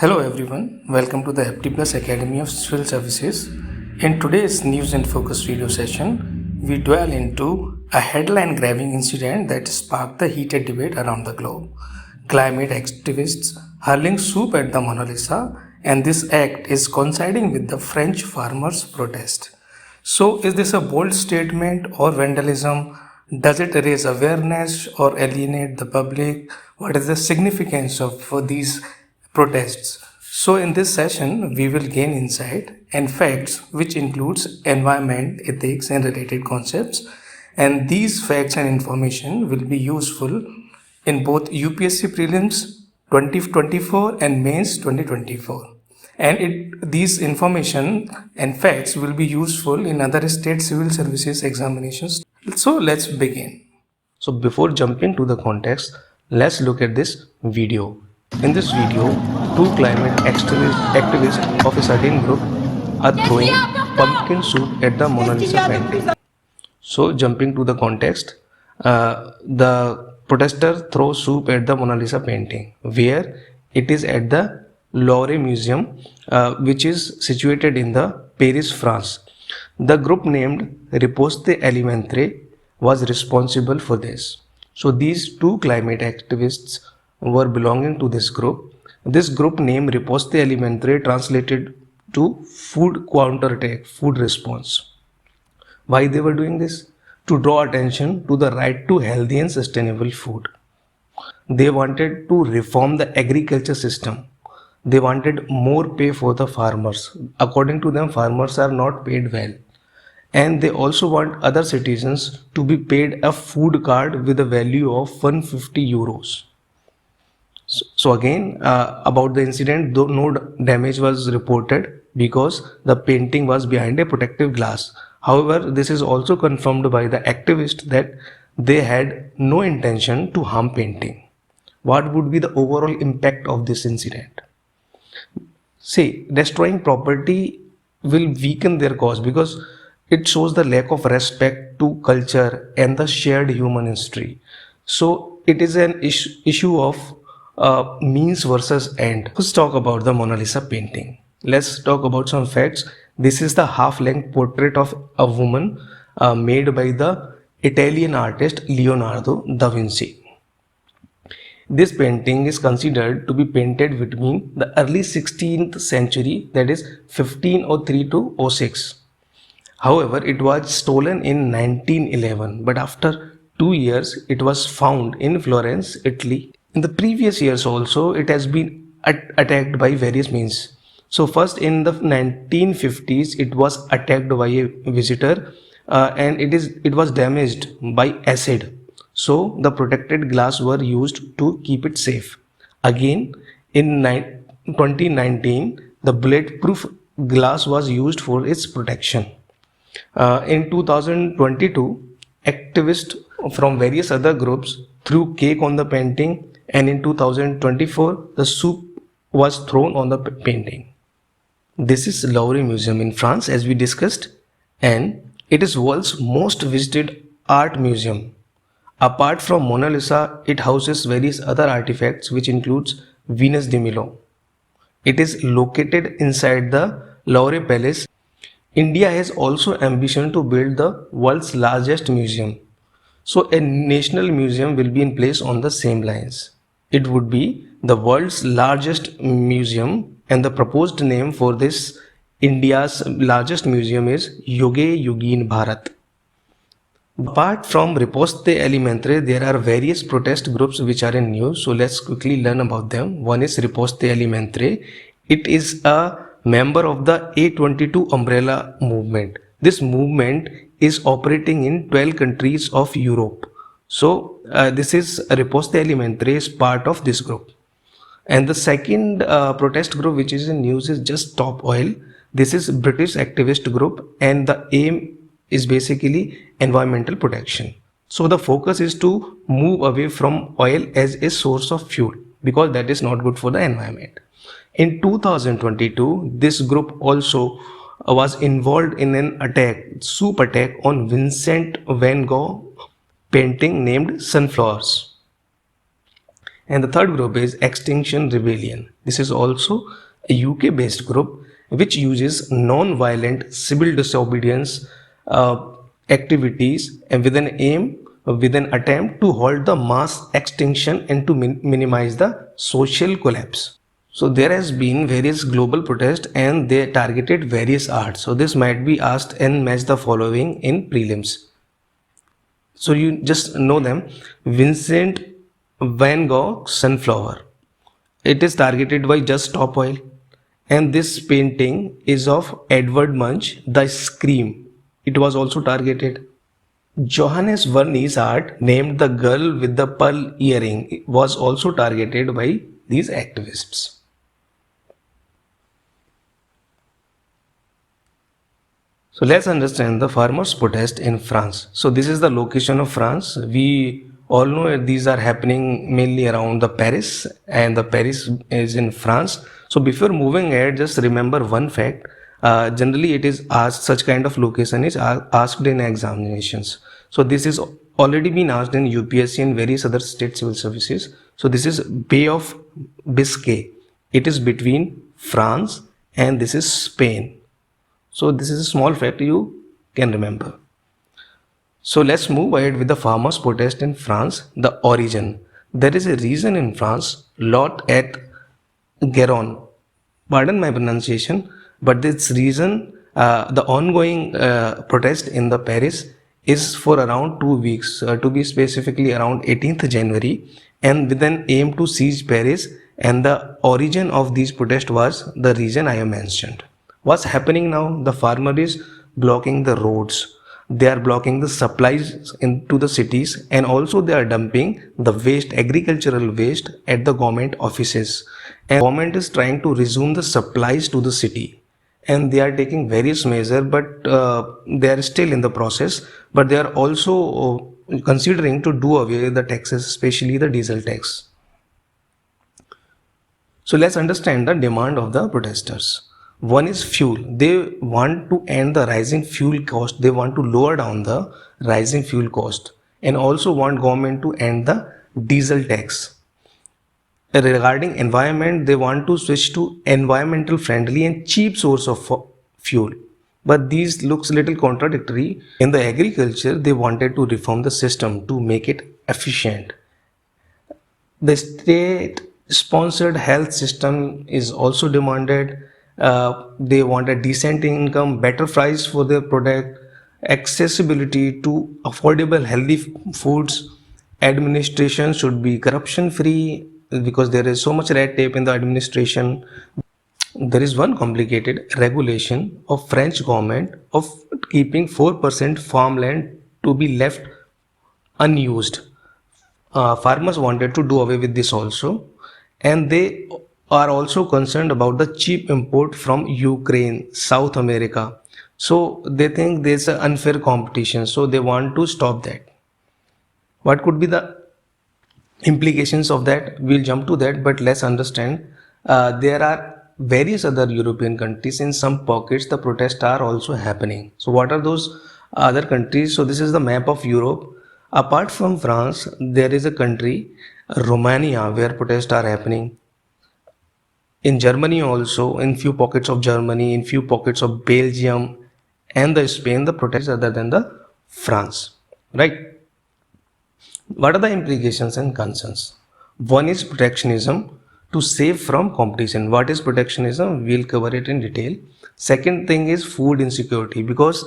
Hello everyone, welcome to the APTI PLUS Academy of Civil Services. In today's News and Focus video session, we dwell into a headline-grabbing incident that sparked the heated debate around the globe. Climate activists hurling soup at the MonaLisa, and this act is coinciding with the French farmers' protest. So, is this a bold statement or vandalism? Does it raise awareness or alienate the public? What is the significance of these protests? So, in this session, we will gain insight and facts, which includes environment, ethics, and related concepts. And these facts and information will be useful in both UPSC prelims 2024 and mains 2024, and these information and facts will be useful in other state civil services examinations. So let's begin. So before jumping to the context, let's look at this video. In this video, two climate activists of a certain group are throwing pumpkin soup at the MonaLisa painting. So jumping to the context, the protester throws soup at the MonaLisa painting, where it is at the Lowry Museum, which is situated in the Paris, France. The group named Riposte Alimentaire was responsible for this. So these two climate activists were belonging to this group. This group name Riposte Alimentaire translated to food counterattack, food response. Why they were doing this? To draw attention to the right to healthy and sustainable food. They wanted to reform the agriculture system. They wanted more pay for the farmers. According to them, farmers are not paid well. And they also want other citizens to be paid a food card with a value of 150 euros. So again, about the incident, though no damage was reported because the painting was behind a protective glass. However, this is also confirmed by the activist that they had no intention to harm painting. What would be the overall impact of this incident? See, destroying property will weaken their cause because it shows the lack of respect to culture and the shared human history. So it is an issue of means versus end. Let's talk about the MonaLisa painting. Let's talk about some facts. This is the half-length portrait of a woman made by the Italian artist Leonardo da Vinci. This painting is considered to be painted between the early 16th century, that is 1503 to 06. However, it was stolen in 1911, but after 2 years, it was found in Florence, Italy. In the previous years also, it has been attacked by various means. So first in the 1950s, it was attacked by a visitor and it was damaged by acid. So the protected glass were used to keep it safe. Again, in 2019, the bulletproof glass was used for its protection. In 2022, activists from various other groups threw cake on the painting, and in 2024, the soup was thrown on the painting. This is Lowry Museum in France, as we discussed, and it is world's most visited art museum. Apart from MonaLisa, it houses various other artifacts, which includes Venus de Milo. It is located inside the Lowry Palace. India has also ambition to build the world's largest museum. So a national museum will be in place on the same lines. It would be the world's largest museum, and the proposed name for this India's largest museum is Yoge Yogin Bharat. Apart from Riposte Alimentaire, there are various protest groups which are in news. So let's quickly learn about them. One is Riposte Alimentaire. It is a member of the A22 umbrella movement. This movement is operating in 12 countries of Europe. So this is Riposte Alimentaire is part of this group. And the second protest group which is in news is Just Stop Oil. This is British activist group, and the aim is basically environmental protection. So the focus is to move away from oil as a source of fuel because that is not good for the environment. In 2022, this group also was involved in an soup attack on Vincent van Gogh painting named Sunflowers. And the third group is Extinction Rebellion. This is also a UK based group which uses non-violent civil disobedience activities and with an attempt to halt the mass extinction and to minimize the social collapse. So there has been various global protests and they targeted various arts. So this might be asked and match the following in prelims. So you just know them. Vincent Van Gogh Sunflower. It is targeted by Just Stop Oil. And this painting is of Edward Munch, The Scream. It was also targeted. Johannes Verney's art named The Girl with the Pearl Earring was also targeted by these activists. So let's understand the farmers' protest in France. So this is the location of France. We all know these are happening mainly around the Paris, and the Paris is in France. So before moving ahead, just remember one fact. Generally it is asked, such kind of location is asked in examinations. So this is already been asked in UPSC and various other state civil services. So this is Bay of Biscay. It is between France and this is Spain. So this is a small fact you can remember. So let's move ahead with the farmers' protest in France. The origin. There is a region in France, Lot et Garonne. Pardon my pronunciation, but this region, the ongoing protest in the Paris is for around 2 weeks, to be specifically around 18th January, and with an aim to seize Paris. And the origin of these protests was the region I have mentioned. What's happening now? The farmer is blocking the roads. They are blocking the supplies into the cities, and also they are dumping the waste, agricultural waste, at the government offices. And government is trying to resume the supplies to the city, and they are taking various measures, but they are still in the process. But they are also considering to do away with the taxes, especially the diesel tax. So let's understand the demand of the protesters. One is fuel. They want to end the rising fuel cost. They want to lower down the rising fuel cost, and also want government to end the diesel tax. Regarding environment, they want to switch to environmental friendly and cheap source of fuel. But these looks little contradictory. In the agriculture, they wanted to reform the system to make it efficient. The state sponsored health system is also demanded. They want a decent income, better price for their product, accessibility to affordable healthy foods. Administration should be corruption free because there is so much red tape in the administration. There is one complicated regulation of French government of keeping 4% farmland to be left unused. Farmers wanted to do away with this also, and they are also concerned about the cheap import from Ukraine, South America. So they think there's an unfair competition, so they want to stop that. What could be the implications of that? We'll jump to that, but let's understand. There are various other European countries. In some pockets the protests are also happening. So what are those other countries? So this is the map of Europe. Apart from France, there is a country, Romania, where protests are happening. In Germany also, in few pockets of Germany, in few pockets of Belgium and the Spain, the protests other than the France, right? What are the implications and concerns? One is protectionism, to save from competition. What is protectionism? We'll cover it in detail. Second thing is food insecurity, because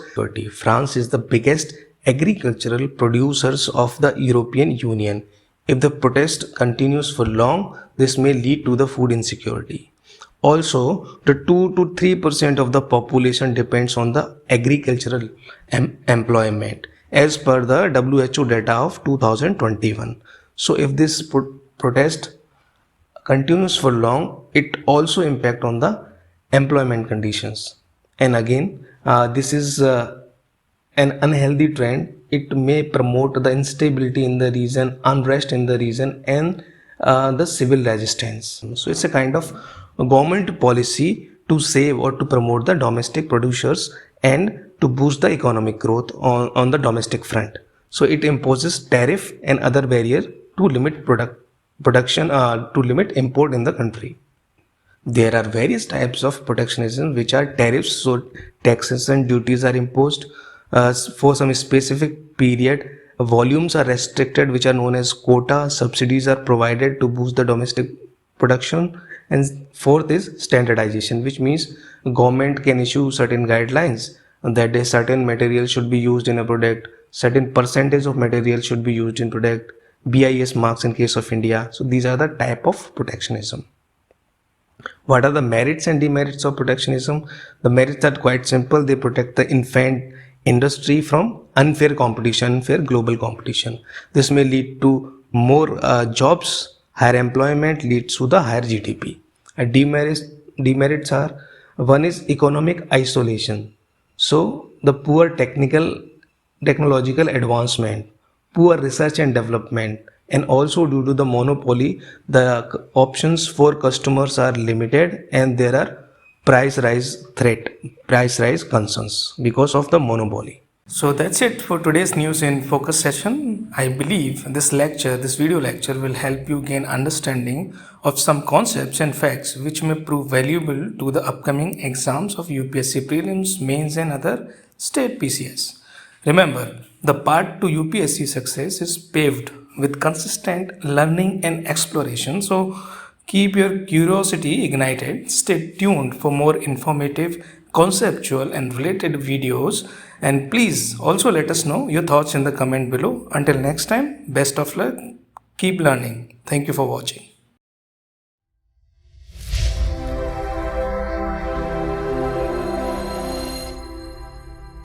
France is the biggest agricultural producers of the European Union. If the protest continues for long, this may lead to the food insecurity. Also, the 2 to 3% of the population depends on the agricultural employment as per the WHO data of 2021. So if this protest continues for long, it also impact on the employment conditions. And again, this is an unhealthy trend. It may promote the instability in the region, unrest in the region, and the civil resistance. So it's a kind of government policy to save or to promote the domestic producers and to boost the economic growth on the domestic front. So it imposes tariff and other barrier to limit production to limit import in the country. There are various types of protectionism, which are tariffs. So taxes and duties are imposed for some specific period. Volumes are restricted, which are known as quota. Subsidies are provided to boost the domestic production. And fourth is standardization, which means government can issue certain guidelines that a certain material should be used in a product, certain percentage of material should be used in product, BIS marks in case of India. So these are the type of protectionism. What are the merits and demerits of protectionism? The merits are quite simple. They protect the infant industry from unfair competition, unfair global competition. This may lead to more jobs, higher employment, leads to the higher GDP. And demerits are, one is economic isolation. So the poor technological advancement, poor research and development, and also due to the monopoly, the options for customers are limited, and there are price rise concerns because of the monopoly. So that's it for today's news in focus session. I believe this video lecture will help you gain understanding of some concepts and facts which may prove valuable to the upcoming exams of UPSC prelims, mains and other state PCS. Remember, the path to UPSC success is paved with consistent learning and exploration. So keep your curiosity ignited. Stay tuned for more informative, conceptual and related videos, and please also let us know your thoughts in the comment below. Until next time, best of luck. Keep learning. Thank you for watching.